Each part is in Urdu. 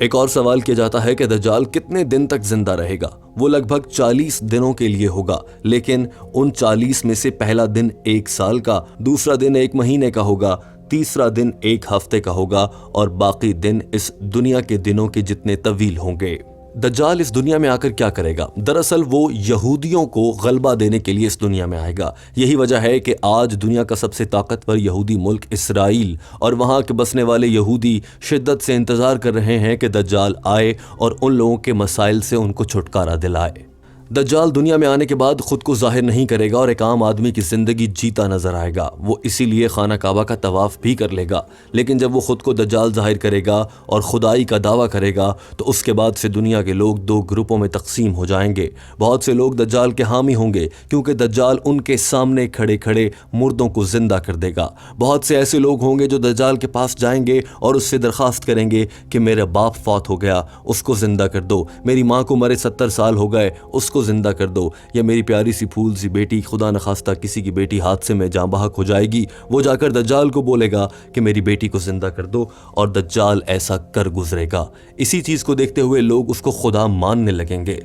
ایک اور سوال کیا جاتا ہے کہ دجال کتنے دن تک زندہ رہے گا؟ وہ لگ بھگ 40 دنوں کے لیے ہوگا، لیکن ان 40 میں سے پہلا دن 1 سال کا، دوسرا دن 1 مہینے کا ہوگا، تیسرا دن 1 ہفتے کا ہوگا اور باقی دن اس دنیا کے دنوں کے جتنے طویل ہوں گے۔ دجال اس دنیا میں آ کر کیا کرے گا؟ دراصل وہ یہودیوں کو غلبہ دینے کے لیے اس دنیا میں آئے گا۔ یہی وجہ ہے کہ آج دنیا کا سب سے طاقتور یہودی ملک اسرائیل اور وہاں کے بسنے والے یہودی شدت سے انتظار کر رہے ہیں کہ دجال آئے اور ان لوگوں کے مسائل سے ان کو چھٹکارا دلائے۔ دجال دنیا میں آنے کے بعد خود کو ظاہر نہیں کرے گا اور ایک عام آدمی کی زندگی جیتا نظر آئے گا۔ وہ اسی لیے خانہ کعبہ کا طواف بھی کر لے گا، لیکن جب وہ خود کو دجال ظاہر کرے گا اور خدائی کا دعویٰ کرے گا تو اس کے بعد سے دنیا کے لوگ 2 گروپوں میں تقسیم ہو جائیں گے۔ بہت سے لوگ دجال کے حامی ہوں گے کیونکہ دجال ان کے سامنے کھڑے کھڑے مردوں کو زندہ کر دے گا۔ بہت سے ایسے لوگ ہوں گے جو دجال کے پاس جائیں گے اور اس سے درخواست کریں گے کہ میرا باپ فوت ہو گیا، اس کو زندہ کر دو، میری ماں کو مرے 70 سال ہو گئے، اس کو زندہ کر دو، یا میری پیاری سی پھول سی بیٹی، خدا نخواستہ کسی کی بیٹی حادثے میں جاں بحق ہو جائے گی، وہ جا کر دجال کو بولے گا کہ میری بیٹی کو زندہ کر دو، اور دجال ایسا کر گزرے گا۔ اسی چیز کو دیکھتے ہوئے لوگ اس کو خدا ماننے لگیں گے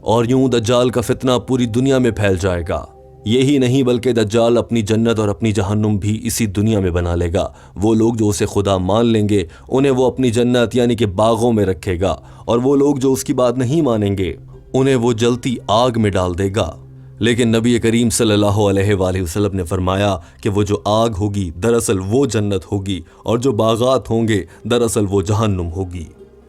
اور یوں دجال کا فتنہ پوری دنیا میں پھیل جائے گا۔ یہی نہیں بلکہ دجال اپنی جنت اور اپنی جہنم بھی اسی دنیا میں بنا لے گا۔ وہ لوگ جو اسے خدا مان لیں گے انہیں وہ اپنی جنت یعنی کہ باغوں میں رکھے گا، اور وہ لوگ جو اس کی بات نہیں مانیں گے انہیں وہ جلتی آگ میں ڈال دے گا۔ لیکن نبی کریم صلی اللہ علیہ وآلہ وسلم نے فرمایا کہ وہ جو آگ ہوگی دراصل وہ جنت ہوگی، اور جو باغات ہوں گے دراصل وہ جہنم ہوگی۔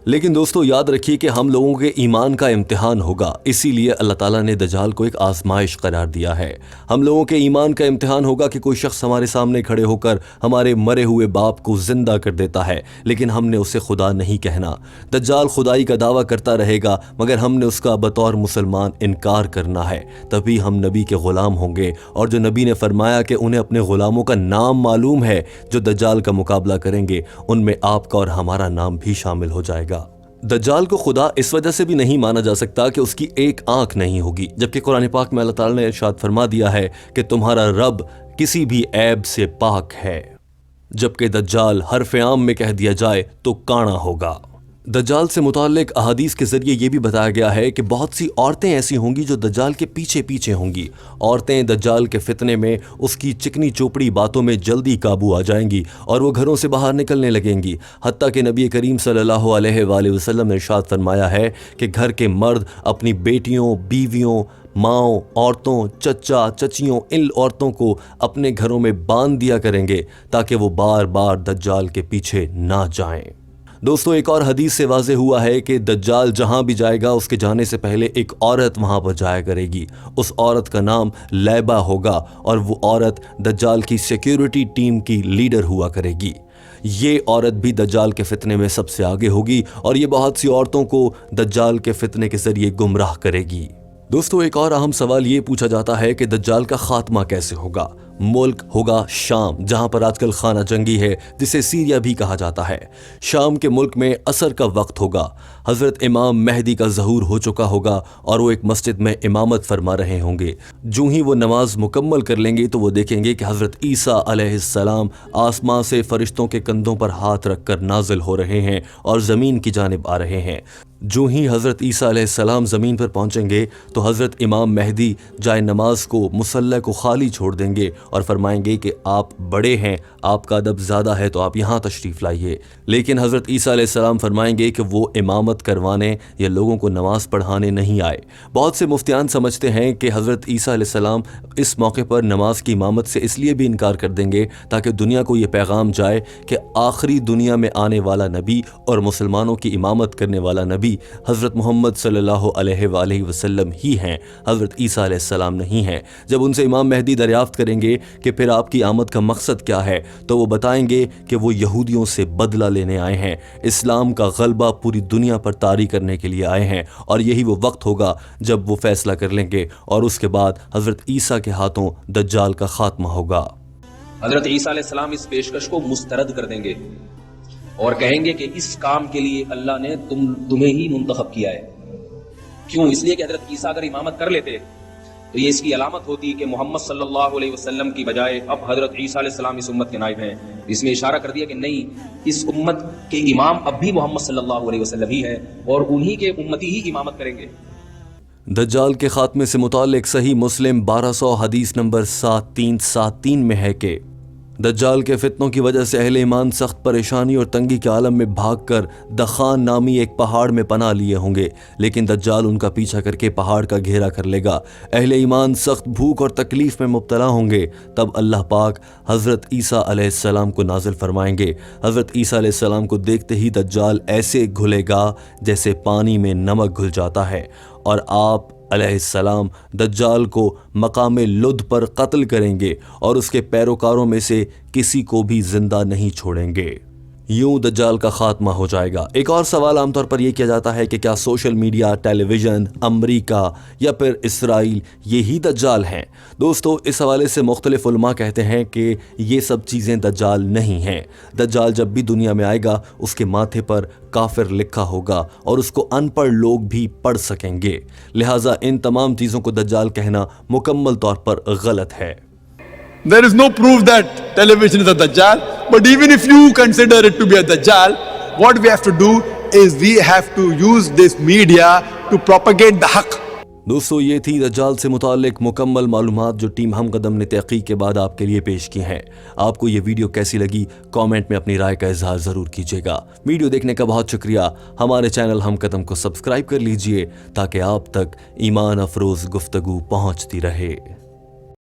لیکن دوستو یاد رکھیے کہ ہم لوگوں کے ایمان کا امتحان ہوگا، اسی لیے اللہ تعالیٰ نے دجال کو ایک آزمائش قرار دیا ہے۔ ہم لوگوں کے ایمان کا امتحان ہوگا کہ کوئی شخص ہمارے سامنے کھڑے ہو کر ہمارے مرے ہوئے باپ کو زندہ کر دیتا ہے، لیکن ہم نے اسے خدا نہیں کہنا۔ دجال خدائی کا دعویٰ کرتا رہے گا مگر ہم نے اس کا بطور مسلمان انکار کرنا ہے، تبھی ہم نبی کے غلام ہوں گے، اور جو نبی نے فرمایا کہ انہیں اپنے غلاموں کا نام معلوم ہے جو دجال کا مقابلہ کریں گے، ان میں آپ کا اور ہمارا نام بھی شامل ہو جائے گا۔ دجال کو خدا اس وجہ سے بھی نہیں مانا جا سکتا کہ اس کی ایک آنکھ نہیں ہوگی، جبکہ قرآن پاک میں اللہ تعالیٰ نے ارشاد فرما دیا ہے کہ تمہارا رب کسی بھی عیب سے پاک ہے، جبکہ دجال حرف عام میں کہہ دیا جائے تو کانا ہوگا۔ دجال سے متعلق احادیث کے ذریعے یہ بھی بتایا گیا ہے کہ بہت سی عورتیں ایسی ہوں گی جو دجال کے پیچھے پیچھے ہوں گی۔ عورتیں دجال کے فتنے میں اس کی چکنی چوپڑی باتوں میں جلدی قابو آ جائیں گی اور وہ گھروں سے باہر نکلنے لگیں گی، حتیٰ کہ نبی کریم صلی اللہ علیہ وآلہ وسلم نے ارشاد فرمایا ہے کہ گھر کے مرد اپنی بیٹیوں، بیویوں، ماؤں، عورتوں، چچا چچیوں، ان عورتوں کو اپنے گھروں میں باندھ دیا کریں گے تاکہ وہ بار بار دجال کے پیچھے نہ جائیں۔ دوستو ایک اور حدیث سے واضح ہوا ہے کہ دجال جہاں بھی جائے گا اس کے جانے سے پہلے ایک عورت وہاں پر جایا کرے گی۔ اس عورت کا نام لیبا ہوگا اور وہ عورت دجال کی سیکیورٹی ٹیم کی لیڈر ہوا کرے گی۔ یہ عورت بھی دجال کے فتنے میں سب سے آگے ہوگی اور یہ بہت سی عورتوں کو دجال کے فتنے کے ذریعے گمراہ کرے گی۔ دوستو ایک اور اہم سوال یہ پوچھا جاتا ہے کہ دجال کا خاتمہ کیسے ہوگا؟ ملک ہوگا شام، جہاں پر آج کل خانہ جنگی ہے، جسے سیریا بھی کہا جاتا ہے۔ شام کے ملک میں عصر کا وقت ہوگا، حضرت امام مہدی کا ظہور ہو چکا ہوگا اور وہ ایک مسجد میں امامت فرما رہے ہوں گے۔ جو ہی وہ نماز مکمل کر لیں گے تو وہ دیکھیں گے کہ حضرت عیسیٰ علیہ السلام آسمان سے فرشتوں کے کندھوں پر ہاتھ رکھ کر نازل ہو رہے ہیں اور زمین کی جانب آ رہے ہیں۔ جو ہی حضرت عیسیٰ علیہ السلام زمین پر پہنچیں گے تو حضرت امام مہدی جائے نماز کو، مصلی کو خالی چھوڑ دیں گے اور فرمائیں گے کہ آپ بڑے ہیں، آپ کا ادب زیادہ ہے تو آپ یہاں تشریف لائیے۔ لیکن حضرت عیسیٰ علیہ السلام فرمائیں گے کہ وہ امامت کروانے یا لوگوں کو نماز پڑھانے نہیں آئے۔ بہت سے مفتیان سمجھتے ہیں کہ حضرت عیسیٰ علیہ السلام اس موقع پر نماز کی امامت سے اس لیے بھی انکار کر دیں گے تاکہ دنیا کو یہ پیغام جائے کہ آخری دنیا میں آنے والا نبی اور مسلمانوں کی امامت کرنے والا نبی حضرت محمد صلی اللہ علیہ وآلہ وسلم ہی ہیں، حضرت عیسیٰ علیہ السلام نہیں ہیں۔ جب ان سے امام مہدی دریافت کریں گے کہ پھر آپ کی آمد کا مقصد کیا ہے تو وہ بتائیں گے کہ وہ یہودیوں سے بدلہ لینے آئے ہیں، اسلام کا غلبہ پوری دنیا پر طاری کرنے کے لیے آئے ہیں، اور یہی وہ وقت ہوگا جب وہ فیصلہ کر لیں گے اور اس کے بعد حضرت عیسیٰ کے ہاتھوں دجال کا خاتمہ ہوگا۔ حضرت عیسیٰ علیہ السلام اس پیشکش کو مسترد کر دیں گے اور کہیں گے کہ اس کام کے لیے اللہ نے تمہیں ہی منتخب کیا ہے۔ کیوں؟ اس لیے کہ حضرت عیسیٰ اگر امامت کر لیتے تو یہ اس کی علامت ہوتی کہ محمد صلی اللہ علیہ وسلم کی بجائے اب حضرت عیسیٰ علیہ السلام اس امت کے نائب ہیں. اس میں اشارہ کر دیا کہ نہیں، اس امت کے امام اب بھی محمد صلی اللہ علیہ وسلم ہی ہے اور انہی کے امتی ہی امامت کریں گے. دجال کے خاتمے سے متعلق صحیح مسلم 1200 حدیث نمبر 7373 میں ہے کہ دجال کے فتنوں کی وجہ سے اہل ایمان سخت پریشانی اور تنگی کے عالم میں بھاگ کر دخان نامی ایک پہاڑ میں پناہ لیے ہوں گے، لیکن دجال ان کا پیچھا کر کے پہاڑ کا گھیرا کر لے گا. اہل ایمان سخت بھوک اور تکلیف میں مبتلا ہوں گے. تب اللہ پاک حضرت عیسیٰ علیہ السلام کو نازل فرمائیں گے. حضرت عیسیٰ علیہ السلام کو دیکھتے ہی دجال ایسے گھلے گا جیسے پانی میں نمک گھل جاتا ہے، اور آپ علیہ السلام دجال کو مقام لد پر قتل کریں گے اور اس کے پیروکاروں میں سے کسی کو بھی زندہ نہیں چھوڑیں گے. یوں دجال کا خاتمہ ہو جائے گا. ایک اور سوال عام طور پر یہ کیا جاتا ہے کہ کیا سوشل میڈیا، ٹیلی ویژن، امریکہ یا پھر اسرائیل یہی دجال ہیں؟ دوستو، اس حوالے سے مختلف علماء کہتے ہیں کہ یہ سب چیزیں دجال نہیں ہیں. دجال جب بھی دنیا میں آئے گا اس کے ماتھے پر کافر لکھا ہوگا اور اس کو ان پڑھ لوگ بھی پڑھ سکیں گے. لہٰذا ان تمام چیزوں کو دجال کہنا مکمل طور پر غلط ہے. There is no proof that television is a Dajjal, but even if you consider it to be a Dajjal, what we have to do is we have to use this media to propagate the haqq. دوستو، یہ تھی دجال سے متعلق مکمل معلومات جو ٹیم ہم قدم نے تحقیق کے بعد آپ کے لیے پیش کی ہیں. آپ کو یہ ویڈیو کیسی لگی؟ کامنٹ میں اپنی رائے کا اظہار ضرور کیجیے گا. ویڈیو دیکھنے کا بہت شکریہ. ہمارے چینل ہم قدم کو سبسکرائب کر لیجئے تاکہ آپ تک ایمان افروز گفتگو پہنچتی رہے.